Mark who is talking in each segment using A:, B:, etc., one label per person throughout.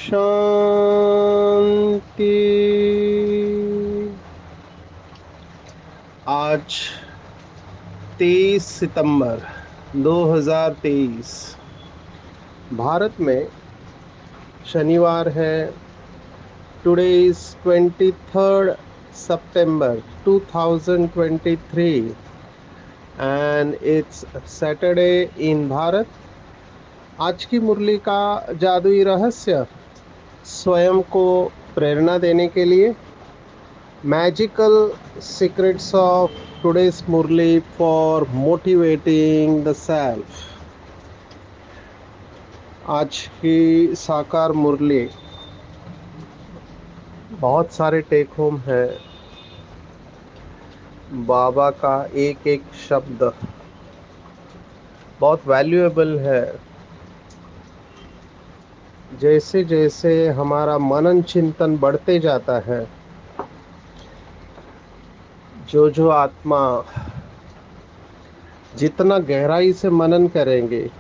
A: शांति। आज 23 सितंबर 2023 भारत में शनिवार है। Today is 23rd September 2023 and it's Saturday इन भारत। आज की मुरली का जादुई रहस्य स्वयं को प्रेरणा देने के लिए magical secrets of today's Murli for motivating the self. आज की साकार मुरली बहुत सारे टेक होम है। बाबा का एक एक शब्द बहुत वैल्यूएबल है। जैसे जैसे हमारा मनन चिंतन बढ़ते जाता है, जो आत्मा जितना गहराई से मनन करेंगे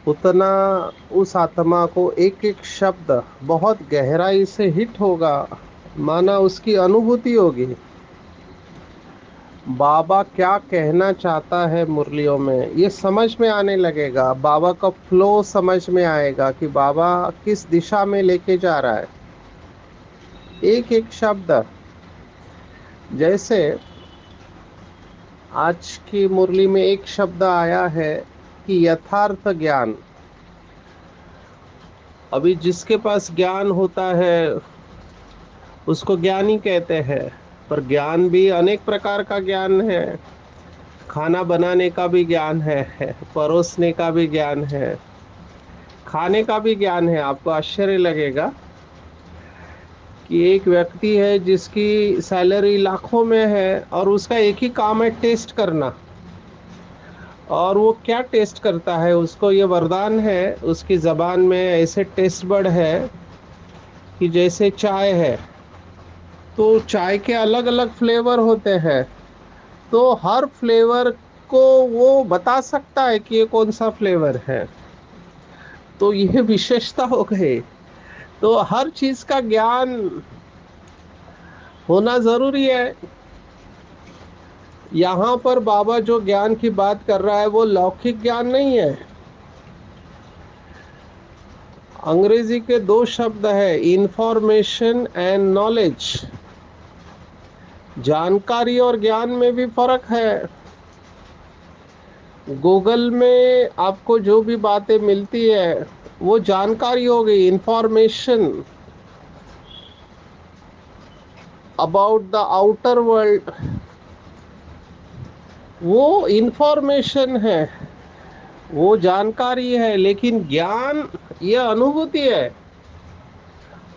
A: उतना उस आत्मा को एक एक शब्द बहुत गहराई से हिट होगा, माना उसकी अनुभूति होगी। बाबा क्या कहना चाहता है मुरलियों में ये समझ में आने लगेगा। बाबा का फ्लो समझ में आएगा कि बाबा किस दिशा में लेके जा रहा है। एक एक शब्द, जैसे आज की मुरली में एक शब्द आया है कि यथार्थ ज्ञान। अभी जिसके पास ज्ञान होता है उसको ज्ञानी कहते हैं, पर ज्ञान भी अनेक प्रकार का ज्ञान है। खाना बनाने का भी ज्ञान है, परोसने का भी ज्ञान है, खाने का भी ज्ञान है। आपको आश्चर्य लगेगा कि एक व्यक्ति है जिसकी सैलरी लाखों में है और उसका एक ही काम है टेस्ट करना। और वो क्या टेस्ट करता है, उसको ये वरदान है, उसकी जबान में ऐसे टेस्ट बड है कि जैसे चाय है तो चाय के अलग अलग फ्लेवर होते हैं, तो हर फ्लेवर को वो बता सकता है कि ये कौन सा फ्लेवर है। तो ये विशेषता हो गई। तो हर चीज का ज्ञान होना जरूरी है। यहाँ पर बाबा जो ज्ञान की बात कर रहा है वो लौकिक ज्ञान नहीं है। अंग्रेजी के दो शब्द है, इंफॉर्मेशन एंड नॉलेज। जानकारी और ज्ञान में भी फर्क है। गूगल में आपको जो भी बातें मिलती है वो जानकारी हो गई, information about the outer world, वो इंफॉर्मेशन है, वो जानकारी है। लेकिन ज्ञान ये अनुभूति है।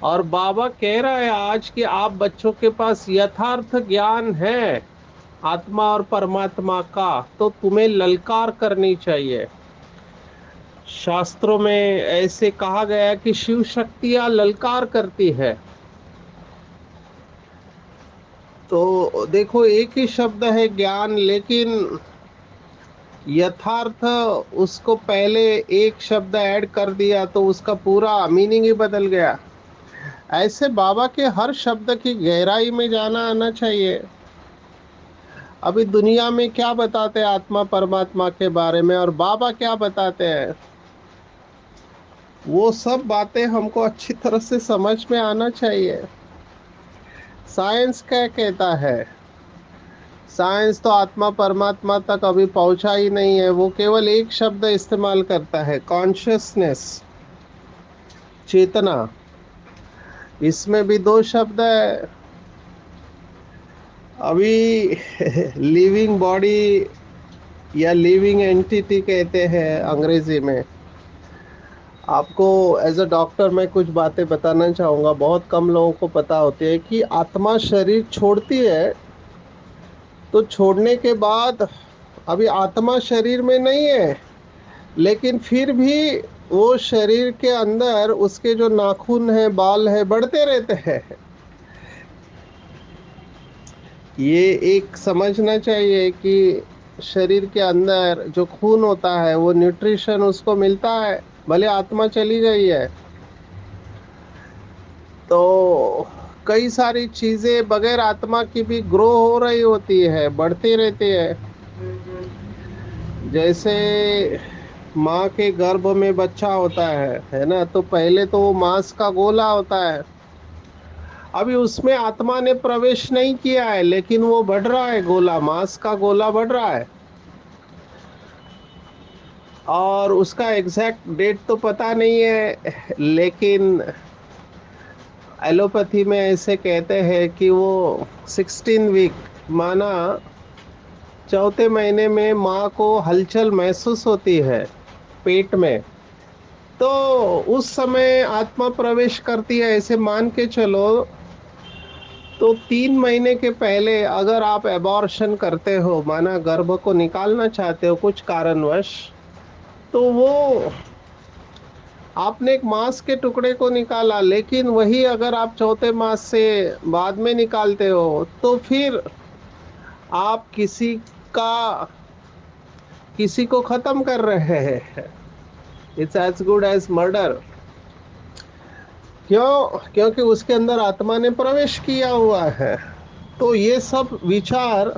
A: और बाबा कह रहा है आज कि आप बच्चों के पास यथार्थ ज्ञान है आत्मा और परमात्मा का, तो तुम्हें ललकार करनी चाहिए। शास्त्रों में ऐसे कहा गया है कि शिव शक्तियां ललकार करती है। तो देखो एक ही शब्द है ज्ञान, लेकिन यथार्थ उसको पहले एक शब्द ऐड कर दिया तो उसका पूरा मीनिंग ही बदल गया। ऐसे बाबा के हर शब्द की गहराई में जाना आना चाहिए। अभी दुनिया में क्या बताते हैं आत्मा परमात्मा के बारे में और बाबा क्या बताते हैं, वो सब बातें हमको अच्छी तरह से समझ में आना चाहिए। साइंस क्या कहता है? साइंस तो आत्मा परमात्मा तक अभी पहुंचा ही नहीं है। वो केवल एक शब्द इस्तेमाल करता है, कॉन्शियसनेस, चेतना। इसमें भी दो शब्द है। अभी लिविंग बॉडी या लिविंग एंटिटी कहते हैं अंग्रेजी में। आपको एज अ डॉक्टर मैं कुछ बातें बताना चाहूँगा, बहुत कम लोगों को पता होती है कि आत्मा शरीर छोड़ती है तो छोड़ने के बाद अभी आत्मा शरीर में नहीं है, लेकिन फिर भी वो शरीर के अंदर उसके जो नाखून है, बाल है, बढ़ते रहते हैं। ये एक समझना चाहिए कि शरीर के अंदर जो खून होता है वो न्यूट्रिशन उसको मिलता है, भले आत्मा चली गई है तो कई सारी चीजें बगैर आत्मा की भी ग्रो हो रही होती है, बढ़ती रहती है। जैसे माँ के गर्भ में बच्चा होता है ना, तो पहले तो वो मांस का गोला होता है। अभी उसमें आत्मा ने प्रवेश नहीं किया है, लेकिन वो बढ़ रहा है, गोला, मांस का गोला बढ़ रहा है। और उसका एग्जैक्ट डेट तो पता नहीं है, लेकिन एलोपैथी में ऐसे कहते हैं कि वो 16 वीक, माना चौथे महीने में माँ को हलचल महसूस होती है पेट में, तो उस समय आत्मा प्रवेश करती है, ऐसे मान के चलो। तो 3 महीने के पहले अगर आप एबॉर्शन करते हो, माना गर्भ को निकालना चाहते हो कुछ कारणवश, तो वो आपने एक मांस के टुकड़े को निकाला, लेकिन वही अगर आप चौथे मास से बाद में निकालते हो तो फिर आप का किसी को खत्म कर रहे हैं। It's as good as murder. क्यों? क्योंकि उसके अंदर आत्मा ने प्रवेश किया हुआ है। तो ये सब विचार,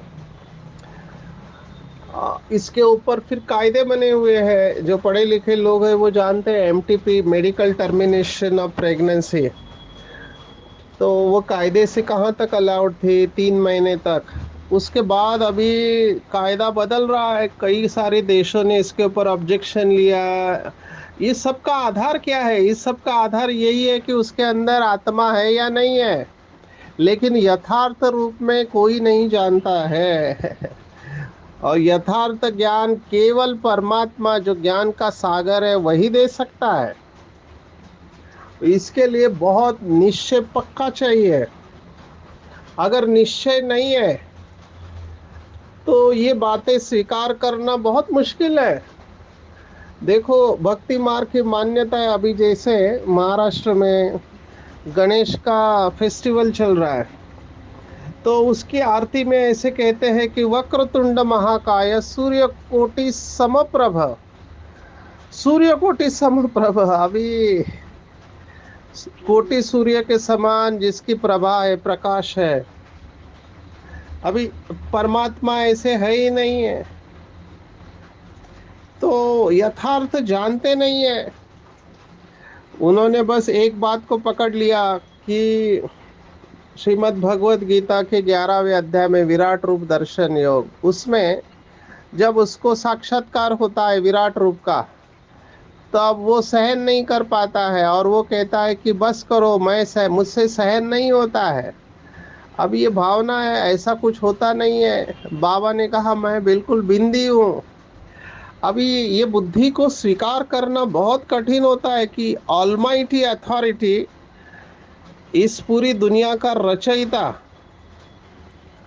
A: इसके ऊपर फिर कायदे बने हुए हैं। जो पढ़े लिखे लोग हैं वो जानते हैं, MTP, medical termination of pregnancy. तो वो कायदे से कहाँ तक अलाउड थी? 3 महीने तक। उसके बाद अभी कायदा बदल रहा है, कई सारे देशों ने इसके ऊपर ऑब्जेक्शन लिया। ये सब का आधार क्या है? इस सब का आधार यही है कि उसके अंदर आत्मा है या नहीं है, लेकिन यथार्थ रूप में कोई नहीं जानता है। और यथार्थ ज्ञान केवल परमात्मा, जो ज्ञान का सागर है, वही दे सकता है। इसके लिए बहुत निश्चय पक्का चाहिए। अगर निश्चय नहीं है तो ये बातें स्वीकार करना बहुत मुश्किल है। देखो, भक्ति मार्ग की मान्यता है। अभी जैसे महाराष्ट्र में गणेश का फेस्टिवल चल रहा है, तो उसकी आरती में ऐसे कहते हैं कि वक्रतुंड महाकाय सूर्य कोटि समप्रभ। सूर्य कोटि समप्रभ, अभी कोटि सूर्य के समान जिसकी प्रभा है, प्रकाश है, अभी परमात्मा ऐसे है ही नहीं है। तो यथार्थ जानते नहीं है। उन्होंने बस एक बात को पकड़ लिया कि श्रीमद् भगवत गीता के 11वें अध्याय में विराट रूप दर्शन योग, उसमें जब उसको साक्षात्कार होता है विराट रूप का, तब वो सहन नहीं कर पाता है और वो कहता है कि बस करो, मुझसे सहन नहीं होता है। अब ये भावना है, ऐसा कुछ होता नहीं है। बाबा ने कहा मैं बिल्कुल बिंदी हूँ। अभी ये बुद्धि को स्वीकार करना बहुत कठिन होता है कि ऑलमाइटी अथॉरिटी, इस पूरी दुनिया का रचयिता,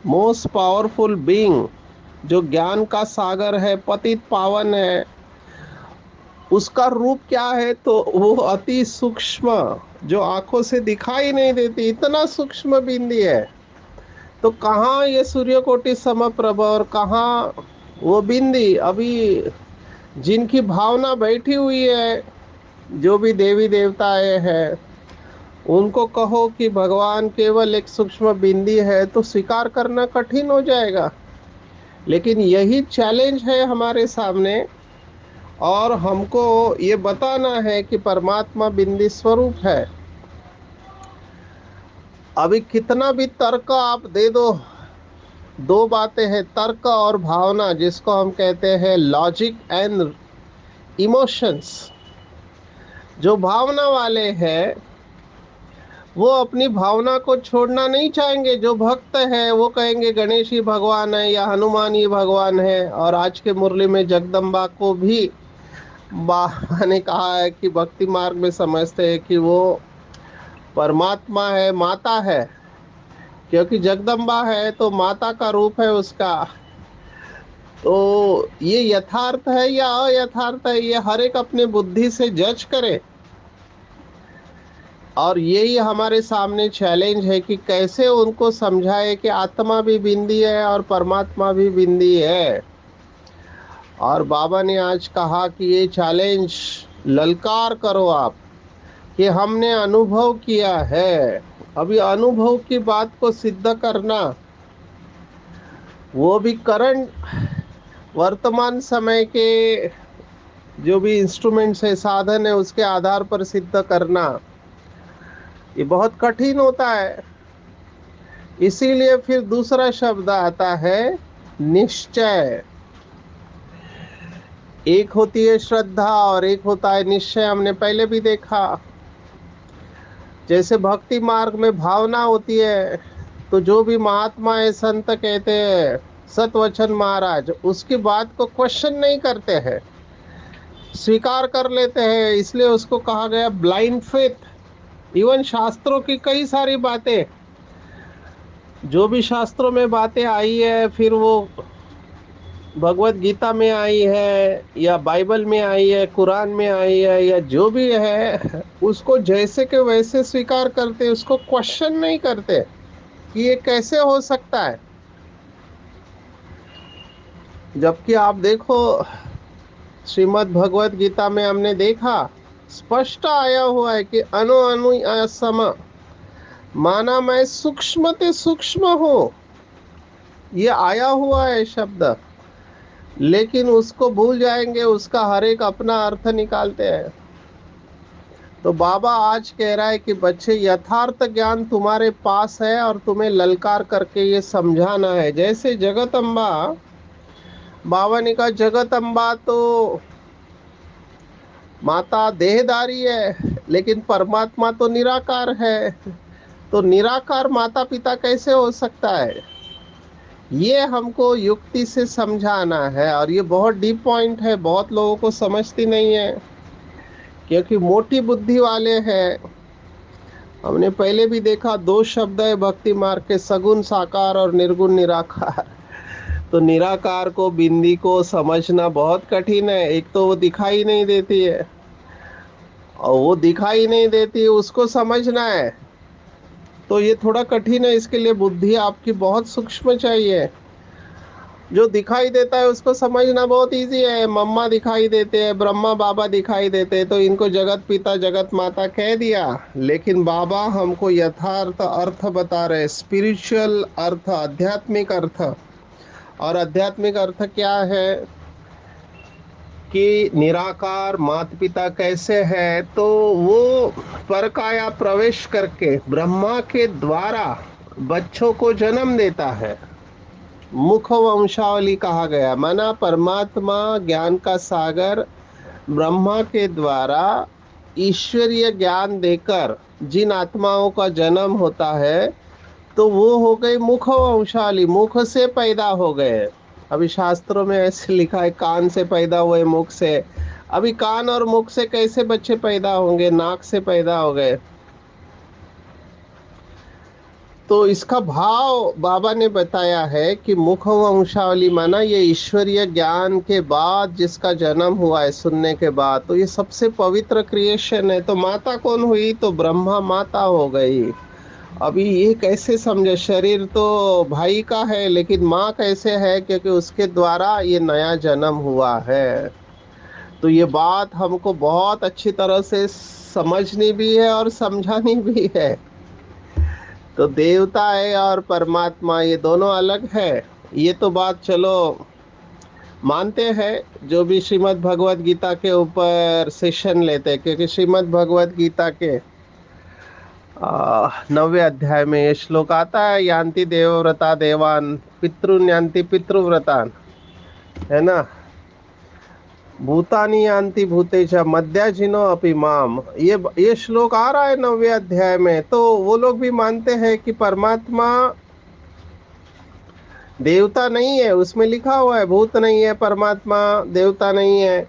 A: मोस्ट पावरफुल बीइंग, जो ज्ञान का सागर है, पतित पावन है, उसका रूप क्या है? तो वो अति सूक्ष्म, जो आंखों से दिखाई नहीं देती, इतना सूक्ष्म बिंदी है। तो कहाँ ये सूर्य कोटि समप्रभ और कहाँ वो बिंदी? अभी जिनकी भावना बैठी हुई है, जो भी देवी देवताएं हैं, उनको कहो कि भगवान केवल एक सूक्ष्म बिंदी है, तो स्वीकार करना कठिन हो जाएगा। लेकिन यही चैलेंज है हमारे सामने, और हमको ये बताना है कि परमात्मा बिंदी स्वरूप है। अभी कितना भी तर्क आप दे दो, दो बातें हैं, तर्क और भावना, जिसको हम कहते हैं लॉजिक एंड इमोशंस। जो भावना वाले हैं वो अपनी भावना को छोड़ना नहीं चाहेंगे। जो भक्त है वो कहेंगे गणेश ही भगवान है या हनुमान ही भगवान है। और आज के मुरली में जगदम्बा को भी बाबा ने कहा है कि भक्ति मार्ग में समझते हैं कि वो परमात्मा है, माता है। क्योंकि जगदम्बा है तो माता का रूप है उसका। तो ये यथार्थ है या अयथार्थ है, ये हर एक अपने बुद्धि से जज करे। और यही हमारे सामने चैलेंज है कि कैसे उनको समझाए कि आत्मा भी बिंदी है और परमात्मा भी बिंदी है। और बाबा ने आज कहा कि ये चैलेंज ललकार करो आप, कि हमने अनुभव किया है। अभी अनुभव की बात को सिद्ध करना, वो भी करंट वर्तमान समय के जो भी इंस्ट्रूमेंट्स है, साधन है, उसके आधार पर सिद्ध करना ये बहुत कठिन होता है। इसीलिए फिर दूसरा शब्द आता है निश्चय। एक होती है श्रद्धा और एक होता है निश्चय। हमने पहले भी देखा, जैसे भक्ति मार्ग में भावना होती है, तो जो भी महात्मा है, संत कहते हैं, सतवचन महाराज, उसकी बात को क्वेश्चन नहीं करते हैं, स्वीकार कर लेते हैं। इसलिए उसको कहा गया ब्लाइंड फेथ। इवन शास्त्रों की कई सारी बातें, जो भी शास्त्रों में बातें आई है, फिर वो भगवत गीता में आई है या बाइबल में आई है, कुरान में आई है, या जो भी है, उसको जैसे के वैसे स्वीकार करते, उसको क्वेश्चन नहीं करते कि ये कैसे हो सकता है। जबकि आप देखो, श्रीमद् भगवत गीता में हमने देखा, स्पष्ट आया हुआ है कि अनु अनु सम, माना मैं सूक्ष्म ते सूक्ष्म हूं। ये आया हुआ है शब्द, लेकिन उसको भूल जाएंगे, उसका हर एक अपना अर्थ निकालते हैं। तो बाबा आज कह रहा है कि बच्चे, यथार्थ ज्ञान तुम्हारे पास है और तुम्हें ललकार करके ये समझाना है। जैसे जगत अम्बा, बाबा ने कहा जगत अम्बा तो माता देहधारी है, लेकिन परमात्मा तो निराकार है। तो निराकार माता पिता कैसे हो सकता है, ये हमको युक्ति से समझाना है। और ये बहुत डीप पॉइंट है, बहुत लोगों को समझती नहीं है, क्योंकि मोटी बुद्धि वाले हैं। हमने पहले भी देखा, दो शब्द है भक्ति मार्ग के, सगुण साकार और निर्गुण निराकार। तो निराकार को, बिंदी को समझना बहुत कठिन है। एक तो वो दिखाई नहीं देती है, और वो दिखाई नहीं देती उसको समझना है, तो ये थोड़ा कठिन है। इसके लिए बुद्धि आपकी बहुत सूक्ष्म चाहिए। जो दिखाई देता है उसको समझना बहुत इजी है। मम्मा दिखाई देते हैं, ब्रह्मा बाबा दिखाई देते हैं, तो इनको जगत पिता जगत माता कह दिया। लेकिन बाबा हमको यथार्थ अर्थ बता रहे, स्पिरिचुअल अर्थ, आध्यात्मिक अर्थ। और आध्यात्मिक अर्थ क्या है कि निराकार माता पिता कैसे है, तो वो परकाया प्रवेश करके ब्रह्मा के द्वारा बच्चों को जन्म देता है। मुख वंशावली कहा गया, माना परमात्मा ज्ञान का सागर ब्रह्मा के द्वारा ईश्वरीय ज्ञान देकर जिन आत्माओं का जन्म होता है, तो वो हो गए मुख वंशावली, मुख से पैदा हो गए। अभी शास्त्रों में ऐसे लिखा है, कान से पैदा हुए, मुख से। अभी कान और मुख से कैसे बच्चे पैदा होंगे, नाक से पैदा हो गए। तो इसका भाव बाबा ने बताया है कि मुख वंशावली माना ये ईश्वरीय ज्ञान के बाद जिसका जन्म हुआ है, सुनने के बाद, तो ये सबसे पवित्र क्रिएशन है। तो माता कौन हुई, तो ब्रह्मा माता हो गई। अभी ये कैसे समझे, शरीर तो भाई का है, लेकिन माँ कैसे है, क्योंकि उसके द्वारा ये नया जन्म हुआ है। तो ये बात हमको बहुत अच्छी तरह से समझनी भी है और समझानी भी है। तो देवता है और परमात्मा, ये दोनों अलग है। ये तो बात चलो मानते हैं, जो भी श्रीमद् भगवत गीता के ऊपर सेशन लेते हैं, क्योंकि श्रीमद् भगवत गीता के 9वें अध्याय में ये श्लोक आता है, यान्ति देवव्रता देवान पितृन यान्ति पितृव्रतान, है ना। भूतानि यान्ति भूतेश मध्याजिनो अपि माम, ये श्लोक आ रहा है 9वें अध्याय में। तो वो लोग भी मानते हैं कि परमात्मा देवता नहीं है, उसमें लिखा हुआ है भूत नहीं है, परमात्मा देवता नहीं है,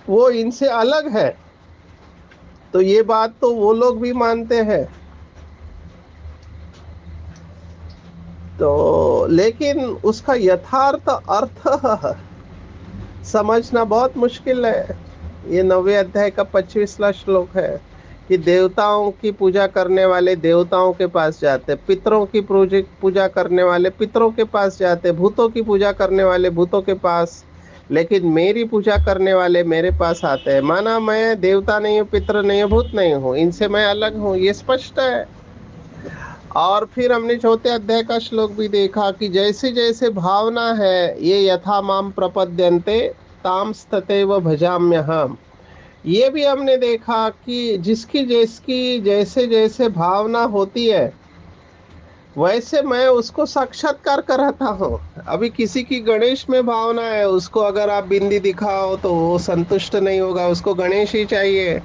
A: वो इनसे अलग है। तो ये बात तो वो लोग भी मानते हैं। तो लेकिन उसका यथार्थ अर्थ समझना बहुत मुश्किल है। ये 9वें अध्याय का 25वां श्लोक है कि देवताओं की पूजा करने वाले देवताओं के पास जाते, पितरों की पूजा करने वाले पितरों के पास जाते, भूतों की पूजा करने वाले भूतों के पास, लेकिन मेरी पूजा करने वाले मेरे पास आते हैं। माना मैं देवता नहीं हूँ, पितर नहीं हूँ, भूत नहीं हूँ, इनसे मैं अलग हूँ, ये स्पष्ट है। और फिर हमने चौथे अध्याय का श्लोक भी देखा कि जैसे जैसे भावना है, ये यथा माम प्रपद्यन्ते ताम तथैव भजाम्यहम्। ये भी हमने देखा कि जिसकी जिसकी जैसे जैसे भावना होती है, वैसे मैं उसको साक्षात्कार कराता हूँ। अभी किसी की गणेश में भावना है, उसको अगर आप बिंदी दिखाओ तो वो संतुष्ट नहीं होगा, उसको गणेश ही चाहिए।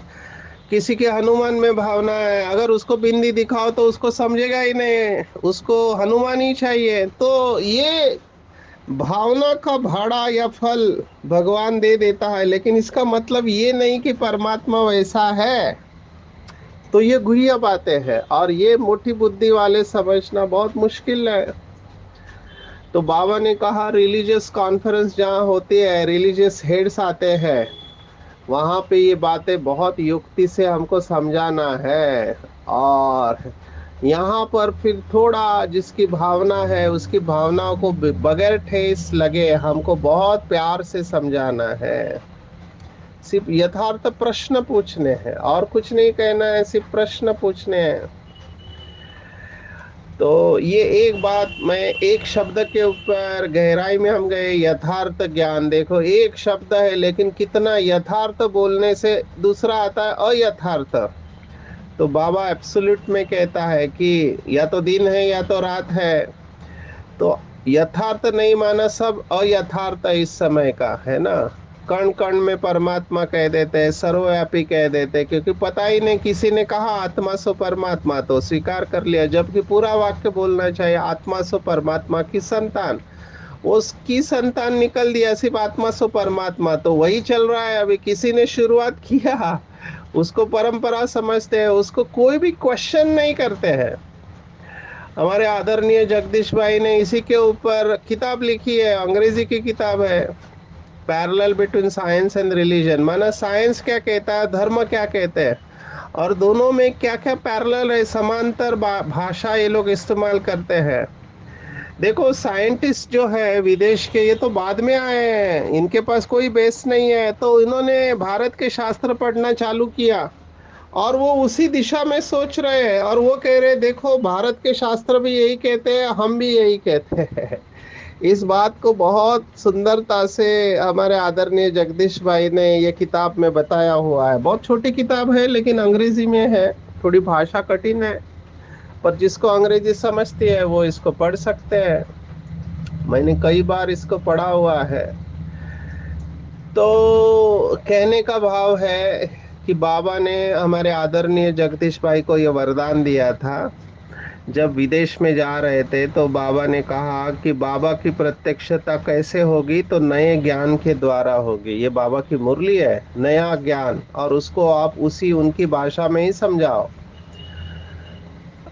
A: किसी के हनुमान में भावना है, अगर उसको बिंदी दिखाओ तो उसको समझेगा ही नहीं, उसको हनुमान ही चाहिए। तो ये भावना का भाड़ा या फल भगवान दे देता है, लेकिन इसका मतलब ये नहीं कि परमात्मा वैसा है। तो ये गुह्य बातें हैं और ये मोटी बुद्धि वाले समझना बहुत मुश्किल है। तो बाबा ने कहा रिलीजियस कॉन्फ्रेंस जहाँ होती है, रिलीजियस हेड्स आते हैं, वहां पे ये बातें बहुत युक्ति से हमको समझाना है। और यहाँ पर फिर थोड़ा जिसकी भावना है उसकी भावनाओं को बगैर ठेस लगे हमको बहुत प्यार से समझाना है। सिर्फ यथार्थ प्रश्न पूछने हैं और कुछ नहीं कहना है, सिर्फ प्रश्न पूछने हैं। तो ये एक बात, मैं एक शब्द के ऊपर गहराई में हम गए, यथार्थ ज्ञान। देखो एक शब्द है लेकिन कितना यथार्थ बोलने से दूसरा आता है अयथार्थ। तो बाबा एब्सोल्यूट में कहता है कि या तो दिन है या तो रात है। तो यथार्थ नहीं माना, सब अयथार्थ इस समय का है ना। कण कण में परमात्मा कह देते हैं, सर्वव्यापी कह देते हैं, क्योंकि पता ही नहीं, किसी ने कहा आत्मा सो परमात्मा तो स्वीकार कर लिया, जबकि पूरा वाक्य बोलना चाहिए आत्मा सो परमात्मा की संतान। उसकी संतान निकल दिया, सिर्फ आत्मा सो परमात्मा तो वही चल रहा है। अभी किसी ने शुरुआत किया, उसको परंपरा समझते हैं, उसको कोई भी क्वेश्चन नहीं करते हैं। हमारे आदरणीय जगदीश भाई ने इसी के ऊपर किताब लिखी है, अंग्रेजी की किताब है, parallel between science and religion. माना साइंस क्या कहता है, धर्म क्या कहते हैं, और दोनों में क्या क्या पैरेलल है, समांतर भाषा ये लोग इस्तेमाल करते हैं। देखो साइंटिस्ट जो है विदेश के, ये तो बाद में आए हैं, इनके पास कोई बेस नहीं है, तो इन्होंने भारत के शास्त्र पढ़ना चालू किया और वो उसी दिशा में सोच रहे हैं, और वो कह रहे हैं देखो भारत के शास्त्र भी यही कहते हैं, हम भी यही कहते हैं। इस बात को बहुत सुंदरता से हमारे आदरणीय जगदीश भाई ने ये किताब में बताया हुआ है। बहुत छोटी किताब है लेकिन अंग्रेजी में है, थोड़ी भाषा कठिन है, पर जिसको अंग्रेजी समझती है वो इसको पढ़ सकते हैं। मैंने कई बार इसको पढ़ा हुआ है। तो कहने का भाव है कि बाबा ने हमारे आदरणीय जगदीश भाई को यह वरदान दिया था। जब विदेश में जा रहे थे तो बाबा ने कहा कि बाबा की प्रत्यक्षता कैसे होगी, तो नए ज्ञान के द्वारा होगी। ये बाबा की मुरली है, नया ज्ञान, और उसको आप उसी उनकी भाषा में ही समझाओ।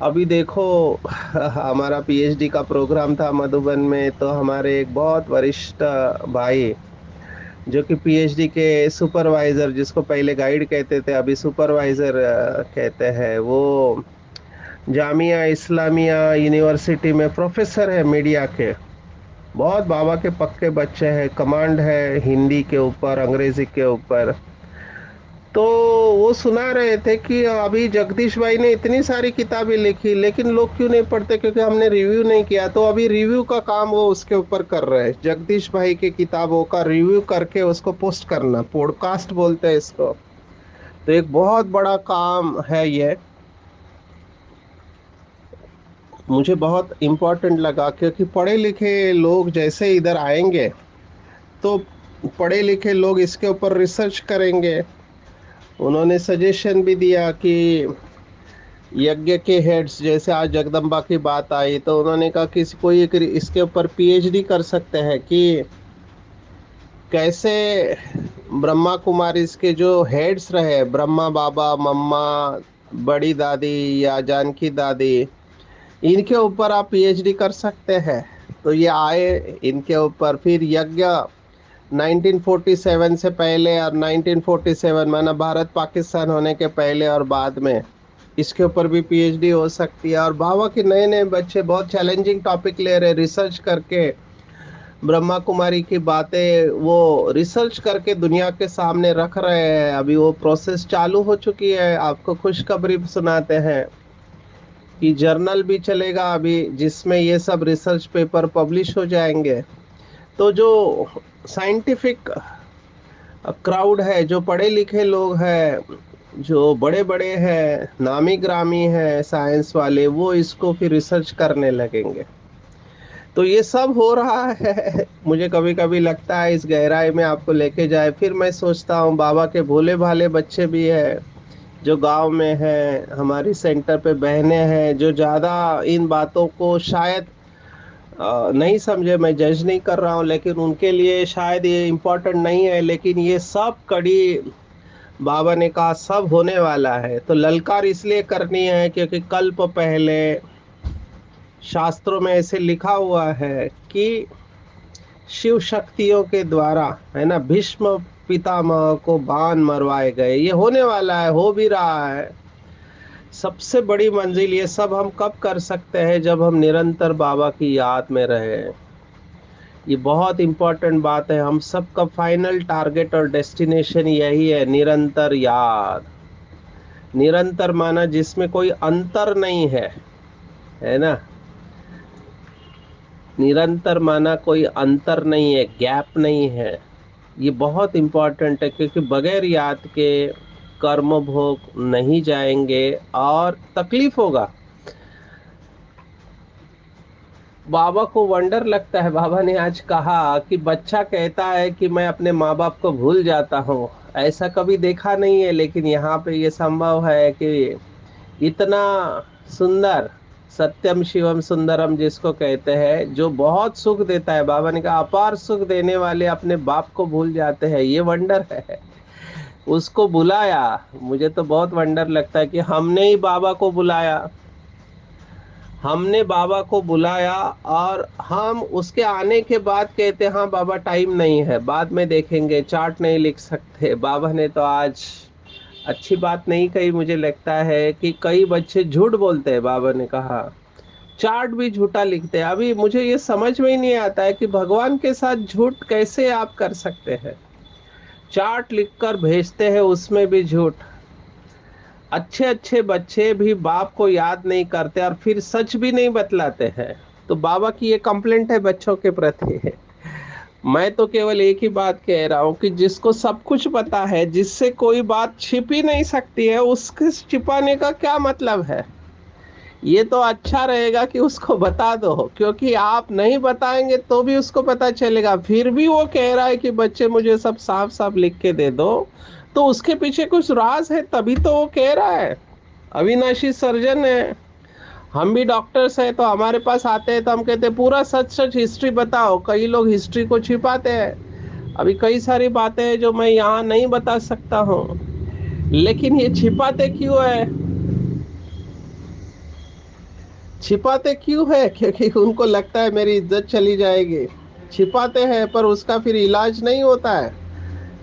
A: अभी देखो हमारा पीएचडी का प्रोग्राम था मधुबन में, तो हमारे एक बहुत वरिष्ठ भाई जो कि पीएचडी के सुपरवाइजर, जिसको पहले गाइड कहते थे अभी सुपरवाइजर कहते हैं, वो जामिया इस्लामिया यूनिवर्सिटी में प्रोफेसर है मीडिया के। बहुत बाबा के पक्के बच्चे हैं, कमांड है हिंदी के ऊपर अंग्रेजी के ऊपर। तो वो सुना रहे थे कि अभी जगदीश भाई ने इतनी सारी किताबें लिखी लेकिन लोग क्यों नहीं पढ़ते, क्योंकि हमने रिव्यू नहीं किया। तो अभी रिव्यू का काम वो उसके ऊपर कर रहे हैं, जगदीश भाई की किताबों का रिव्यू करके उसको पोस्ट करना, पॉडकास्ट बोलते हैं इसको। तो एक बहुत बड़ा काम है ये, मुझे बहुत इम्पोर्टेंट लगा, क्योंकि पढ़े लिखे लोग जैसे इधर आएंगे तो पढ़े लिखे लोग इसके ऊपर रिसर्च करेंगे। उन्होंने सजेशन भी दिया कि यज्ञ के हेड्स, जैसे आज जगदम्बा की बात आई तो उन्होंने कहा कि कोई एक इसके ऊपर पीएचडी कर सकते हैं कि कैसे ब्रह्मा कुमारी इसके जो हेड्स रहे, ब्रह्मा बाबा, मम्मा, बड़ी दादी या जानकी दादी, इनके ऊपर आप पीएचडी कर सकते हैं। तो ये आए इनके ऊपर, फिर यज्ञ 1947 से पहले और 1947 माना भारत पाकिस्तान होने के पहले और बाद में, इसके ऊपर भी पीएचडी हो सकती है। और बाबा के नए नए बच्चे बहुत चैलेंजिंग टॉपिक ले रहे, रिसर्च करके ब्रह्मा कुमारी की बातें वो रिसर्च करके दुनिया के सामने रख रहे हैं। अभी वो प्रोसेस चालू हो चुकी है। आपको खुशखबरी सुनाते हैं कि जर्नल भी चलेगा अभी, जिसमें ये सब रिसर्च पेपर पब्लिश हो जाएंगे। तो जो साइंटिफिक क्राउड है, जो पढ़े लिखे लोग हैं, जो बड़े बड़े हैं, नामी ग्रामी हैं साइंस वाले, वो इसको फिर रिसर्च करने लगेंगे। तो ये सब हो रहा है। मुझे कभी कभी लगता है इस गहराई में आपको लेके जाए, फिर मैं सोचता हूँ बाबा के भोले भाले बच्चे भी हैं जो गांव में हैं, हमारी सेंटर पे बहनें हैं जो ज़्यादा इन बातों को शायद नहीं समझे। मैं जज नहीं कर रहा हूँ, लेकिन उनके लिए शायद ये इम्पोर्टेंट नहीं है, लेकिन ये सब कड़ी बाबा ने कहा सब होने वाला है। तो ललकार इसलिए करनी है क्योंकि कल्प पहले शास्त्रों में ऐसे लिखा हुआ है कि शिव शक्तियों के द्वारा, है ना, भीष्म पितामह को बाण मरवाए गए। ये होने वाला है, हो भी रहा है। सबसे बड़ी मंजिल ये सब हम कब कर सकते हैं, जब हम निरंतर बाबा की याद में रहे। ये बहुत इंपॉर्टेंट बात है। हम सबका फाइनल टारगेट और डेस्टिनेशन यही है, निरंतर याद। निरंतर माना जिसमें कोई अंतर नहीं है ना। निरंतर माना कोई अंतर नहीं है, गैप नहीं है। ये बहुत इंपॉर्टेंट है क्योंकि बगैर याद के कर्म भोग नहीं जाएंगे और तकलीफ होगा। बाबा को वंडर लगता है, बाबा ने आज कहा कि बच्चा कहता है कि मैं अपने माँ बाप को भूल जाता हूँ। ऐसा कभी देखा नहीं है, लेकिन यहाँ पे ये संभव है कि इतना सुंदर, सत्यम शिवम सुंदरम जिसको कहते हैं, जो बहुत सुख देता है, बाबा ने कहा अपार सुख देने वाले अपने बाप को भूल जाते हैं, ये वंडर है। उसको बुलाया। मुझे तो बहुत वंडर लगता है कि हमने ही बाबा को बुलाया। हमने बाबा को बुलाया और हम उसके आने के बाद कहते हैं हाँ बाबा टाइम नहीं है, बाद में देखेंगे, चार्ट नहीं लिख सकते। बाबा ने तो आज अच्छी बात नहीं कही। मुझे लगता है कि कई बच्चे झूठ बोलते हैं, बाबा ने कहा चार्ट भी झूठा लिखते हैं। अभी मुझे ये समझ में ही नहीं आता है कि भगवान के साथ झूठ कैसे आप कर सकते हैं। चार्ट लिखकर भेजते हैं, उसमें भी झूठ। अच्छे अच्छे बच्चे भी बाप को याद नहीं करते और फिर सच भी नहीं बतलाते हैं। तो बाबा की ये कंप्लेंट है बच्चों के प्रति है। मैं तो केवल एक ही बात कह रहा हूँ कि जिसको सब कुछ पता है, जिससे कोई बात छिप ही नहीं सकती है, उसके छिपाने का क्या मतलब है। ये तो अच्छा रहेगा कि उसको बता दो, क्योंकि आप नहीं बताएंगे तो भी उसको पता चलेगा। फिर भी वो कह रहा है कि बच्चे मुझे सब साफ साफ लिख के दे दो, तो उसके पीछे कुछ राज है, तभी तो वो कह रहा है। अविनाशी सर्जन है, हम भी डॉक्टर्स हैं, तो हमारे पास आते हैं तो हम कहते हैं पूरा सच सच हिस्ट्री बताओ। कई लोग हिस्ट्री को छिपाते हैं। अभी कई सारी बातें हैं जो मैं यहाँ नहीं बता सकता हूँ, लेकिन ये छिपाते क्यों है? छिपाते क्यों है? क्योंकि उनको लगता है मेरी इज्जत चली जाएगी। छिपाते हैं, पर उसका फिर इलाज नहीं होता है।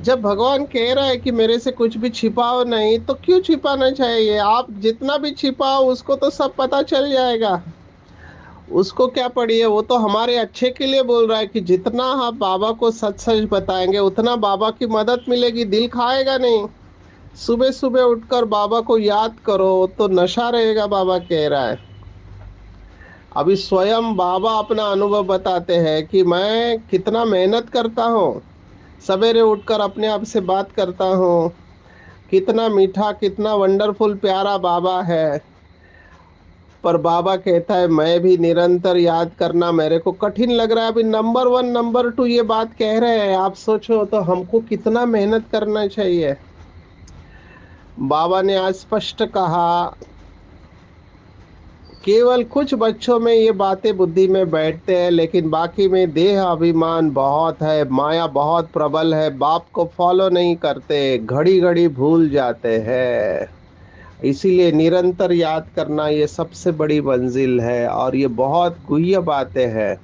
A: जब भगवान कह रहा है कि मेरे से कुछ भी छिपाओ नहीं, तो क्यों छिपाना चाहिए? आप जितना भी छिपाओ उसको तो सब पता चल जाएगा। उसको क्या पड़ी है? वो तो हमारे अच्छे के लिए बोल रहा है कि जितना आप बाबा को सच सच बताएंगे उतना बाबा की मदद मिलेगी। दिल खाएगा नहीं। सुबह सुबह उठकर बाबा को याद करो तो नशा रहेगा, बाबा कह रहा है। अभी स्वयं बाबा अपना अनुभव बताते हैं कि मैं कितना मेहनत करता हूँ। सवेरे उठकर अपने आप से बात करता हूँ। कितना मीठा, कितना वंडरफुल प्यारा बाबा है। पर बाबा कहता है मैं भी निरंतर याद करना मेरे को कठिन लग रहा है। अभी नंबर वन नंबर टू ये बात कह रहे हैं, आप सोचो तो हमको कितना मेहनत करना चाहिए। बाबा ने आज स्पष्ट कहा, केवल कुछ बच्चों में ये बातें बुद्धि में बैठते हैं, लेकिन बाकी में देह अभिमान बहुत है, माया बहुत प्रबल है, बाप को फॉलो नहीं करते, घड़ी घड़ी भूल जाते हैं। इसीलिए निरंतर याद करना ये सबसे बड़ी मंजिल है, और ये बहुत गुह्य बातें हैं।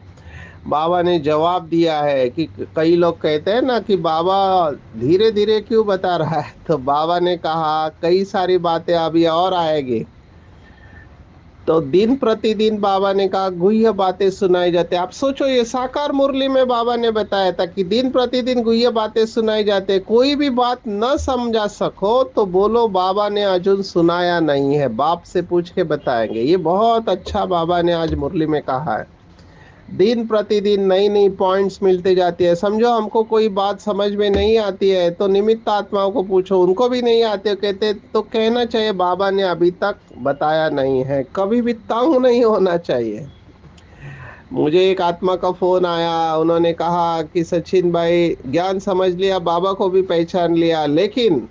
A: बाबा ने जवाब दिया है कि कई लोग कहते हैं ना कि बाबा धीरे धीरे क्यों बता रहा है, तो बाबा ने कहा कई सारी बातें अभी और आएगी। तो दिन प्रतिदिन बाबा ने कहा गुह्य बातें सुनाई जाते। आप सोचो, ये साकार मुरली में बाबा ने बताया था कि दिन प्रतिदिन गुह्य बातें सुनाई जाते। कोई भी बात न समझा सको तो बोलो बाबा ने अजून सुनाया नहीं है, बाप से पूछ के बताएंगे। ये बहुत अच्छा बाबा ने आज मुरली में कहा है। दिन प्रतिदिन नई नई पॉइंट्स मिलते जाती है। समझो हमको कोई बात समझ में नहीं आती है तो निमित्त आत्माओं को पूछो, उनको भी नहीं आते, कहते तो कहना चाहिए बाबा ने अभी तक बताया नहीं है। कभी भी तंग नहीं होना चाहिए। मुझे एक आत्मा का फोन आया, उन्होंने कहा कि सचिन भाई ज्ञान समझ लिया, बाबा को भी पहचान लिया, लेकिन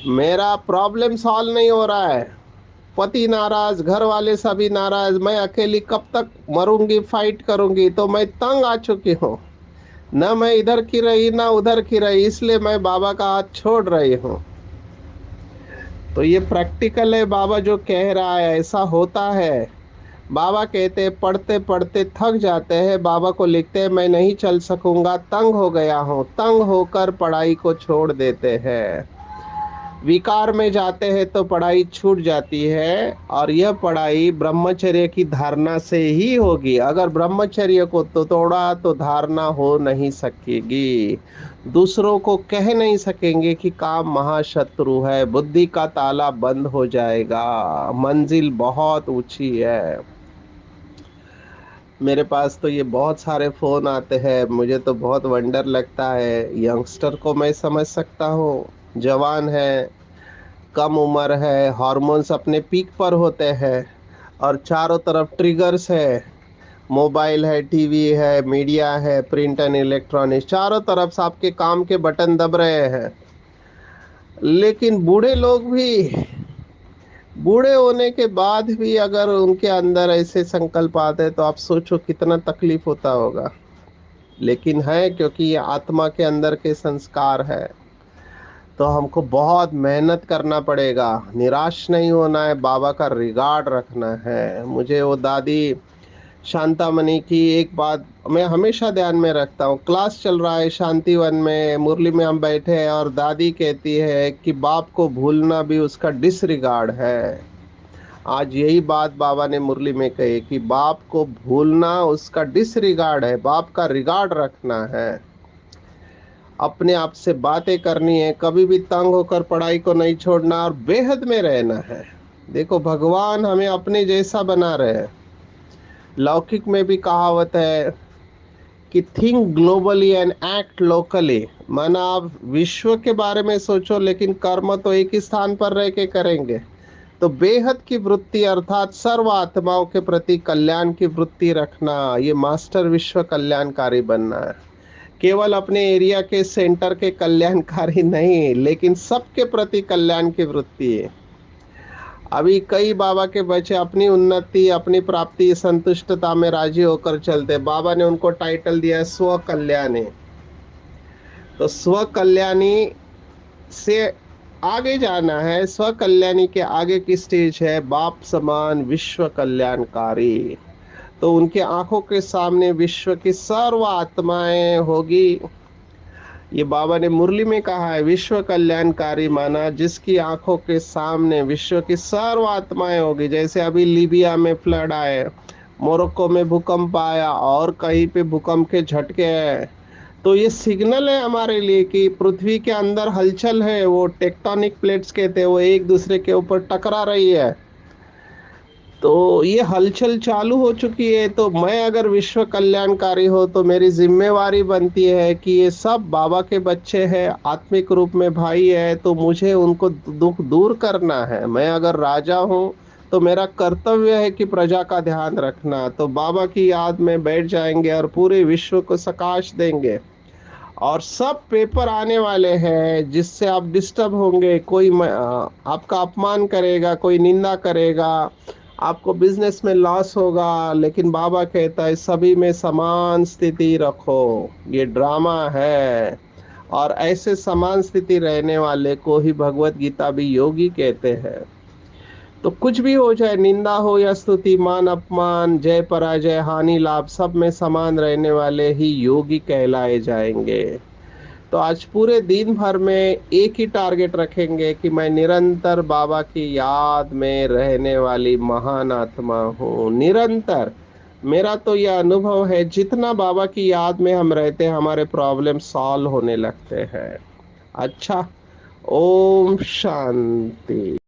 A: मेरा प्रॉब्लम सॉल्व नहीं हो रहा है। पति नाराज, घर वाले सभी नाराज, मैं अकेली कब तक मरूंगी, फाइट करूंगी, तो मैं तंग आ चुकी हूँ। न मैं इधर की रही ना उधर की रही, इसलिए मैं बाबा का हाथ छोड़ रही हूँ। तो ये प्रैक्टिकल है, बाबा जो कह रहा है ऐसा होता है। बाबा कहते हैं पढ़ते पढ़ते थक जाते हैं, बाबा को लिखते हैं मैं नहीं चल सकूंगा, तंग हो गया हूँ, तंग होकर पढ़ाई को छोड़ देते हैं। विकार में जाते हैं तो पढ़ाई छूट जाती है, और यह पढ़ाई ब्रह्मचर्य की धारणा से ही होगी। अगर ब्रह्मचर्य को तो तोड़ा तो धारणा हो नहीं सकेगी। दूसरों को कह नहीं सकेंगे कि काम महाशत्रु है, बुद्धि का ताला बंद हो जाएगा। मंजिल बहुत ऊंची है। मेरे पास तो ये बहुत सारे फोन आते हैं, मुझे तो बहुत वंडर लगता है। यंगस्टर को मैं समझ सकता हूँ, जवान है, कम उम्र है, हार्मोन्स अपने पीक पर होते हैं, और चारों तरफ ट्रिगर्स है। मोबाइल है, टीवी है, मीडिया है, प्रिंट एंड इलेक्ट्रॉनिक्स, चारों तरफ से आपके काम के बटन दब रहे हैं। लेकिन बूढ़े लोग भी, बूढ़े होने के बाद भी अगर उनके अंदर ऐसे संकल्प आते हैं तो आप सोचो कितना तकलीफ होता होगा। लेकिन है, क्योंकि ये आत्मा के अंदर के संस्कार है, तो हमको बहुत मेहनत करना पड़ेगा। निराश नहीं होना है, बाबा का रिगार्ड रखना है। मुझे वो दादी शांतामणि की एक बात मैं हमेशा ध्यान में रखता हूँ। क्लास चल रहा है शांतिवन में, मुरली में हम बैठे हैं, और दादी कहती है कि बाप को भूलना भी उसका डिसरिगार्ड है। आज यही बात बाबा ने मुरली में कही कि बाप को भूलना उसका डिसरिगार्ड है, बाप का रिगार्ड रखना है। अपने आप से बातें करनी है, कभी भी तंग होकर पढ़ाई को नहीं छोड़ना, और बेहद में रहना है। देखो भगवान हमें अपने जैसा बना रहे हैं। लौकिक में भी कहावत है कि think globally and act locally. माना आप विश्व के बारे में सोचो, लेकिन कर्म तो एक ही स्थान पर रह के करेंगे। तो बेहद की वृत्ति अर्थात सर्व आत्माओं के प्रति कल्याण की वृत्ति रखना, ये मास्टर विश्व कल्याणकारी बनना है। केवल अपने एरिया के सेंटर के कल्याणकारी नहीं, लेकिन सबके प्रति कल्याण की वृत्ति है। अभी कई बाबा के बच्चे अपनी उन्नति, अपनी प्राप्ति, संतुष्टता में राजी होकर चलते। बाबा ने उनको टाइटल दिया है स्व कल्याणी। तो स्व कल्याणी से आगे जाना है। स्व कल्याणी के आगे की स्टेज है बाप समान विश्व कल्याणकारी। तो उनके आंखों के सामने विश्व की सर्व आत्माएं होगी। ये बाबा ने मुरली में कहा है, विश्व कल्याणकारी माना जिसकी आंखों के सामने विश्व की सर्व आत्माएं होगी। जैसे अभी लीबिया में फ्लड आए, मोरक्को में भूकंप आया, और कहीं पे भूकंप के झटके हैं। तो ये सिग्नल है हमारे लिए कि पृथ्वी के अंदर हलचल है। वो टेक्टोनिक प्लेट्स कहते हैं, वो एक दूसरे के ऊपर टकरा रही है। तो ये हलचल चालू हो चुकी है। तो मैं अगर विश्व कल्याणकारी हो तो मेरी जिम्मेवारी बनती है कि ये सब बाबा के बच्चे हैं, आत्मिक रूप में भाई है, तो मुझे उनको दुख दूर करना है। मैं अगर राजा हूँ तो मेरा कर्तव्य है कि प्रजा का ध्यान रखना। तो बाबा की याद में बैठ जाएंगे और पूरे विश्व को सकाश देंगे। और सब पेपर आने वाले हैं जिससे आप डिस्टर्ब होंगे। कोई आपका अपमान करेगा, कोई निंदा करेगा, आपको बिजनेस में लॉस होगा, लेकिन बाबा कहता है सभी में समान स्थिति रखो। ये ड्रामा है। और ऐसे समान स्थिति रहने वाले को ही भगवत गीता भी योगी कहते हैं। तो कुछ भी हो जाए, निंदा हो या स्तुति, मान अपमान, जय पराजय, हानि लाभ, सब में समान रहने वाले ही योगी कहलाए जाएंगे। तो आज पूरे दिन भर में एक ही टारगेट रखेंगे कि मैं निरंतर बाबा की याद में रहने वाली महान आत्मा हूँ। निरंतर। मेरा तो यह अनुभव है, जितना बाबा की याद में हम रहते हैं हमारे प्रॉब्लम सॉल्व होने लगते हैं। अच्छा। ओम शांति।